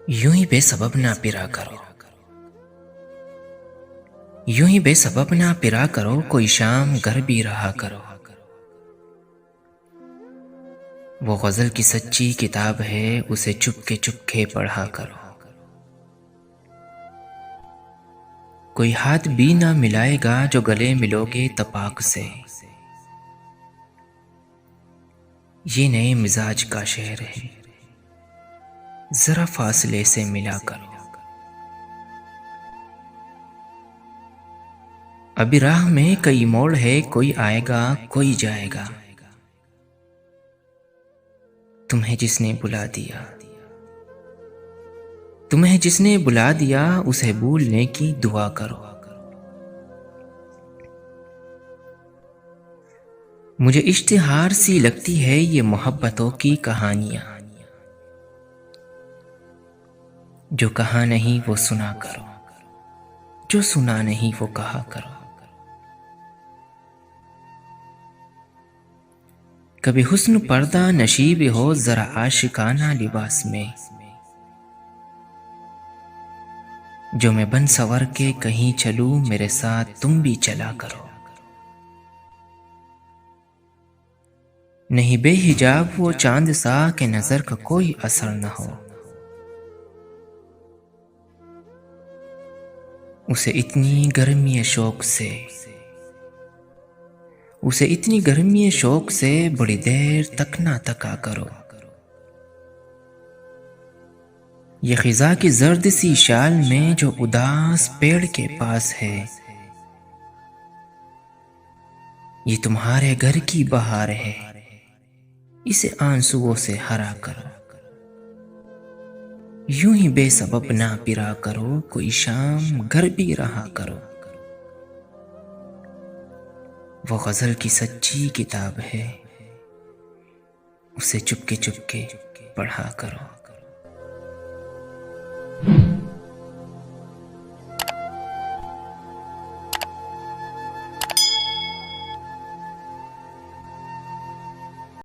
यूं ही बेसबब ना पिरा करो, यूं ही बेसबब ना पिरा करो, कोई शाम घर भी रहा करो। वो गजल की सच्ची किताब है, उसे चुपके पढ़ा करो। कोई हाथ भी ना मिलाएगा जो गले मिलोगे तपाक से। ये नए मिजाज का शहर है, जरा फासले से मिला करो। अभी राह में कई मोड़ है, कोई आएगा कोई जाएगा। तुम्हें जिसने बुला दिया, तुम्हें जिसने बुला दिया, उसे भूलने की दुआ करो। मुझे इश्तिहार सी लगती है ये मोहब्बतों की कहानियां। जो कहा नहीं वो सुना करो, जो सुना नहीं वो कहा करो। कभी हुस्न पर्दा नशीब हो, जरा आशिकाना लिबास में। जो मैं बन सवर के कहीं चलूं, मेरे साथ तुम भी चला करो। नहीं बेहिजाब वो चांद सा के नजर का कोई असर न हो। उसे इतनी गर्मी शौक से, उसे इतनी गर्मी शौक से बड़ी देर तक ना तका करो। ये खिजा की जर्द सी शाल में जो उदास पेड़ के पास है, ये तुम्हारे घर की बहार है, इसे आंसुओं से हरा करो। यूं ही बेसबब ना पिरा करो, कोई शाम घर भी रहा करो। वो गजल की सच्ची किताब है, उसे चुपके पढ़ा करो।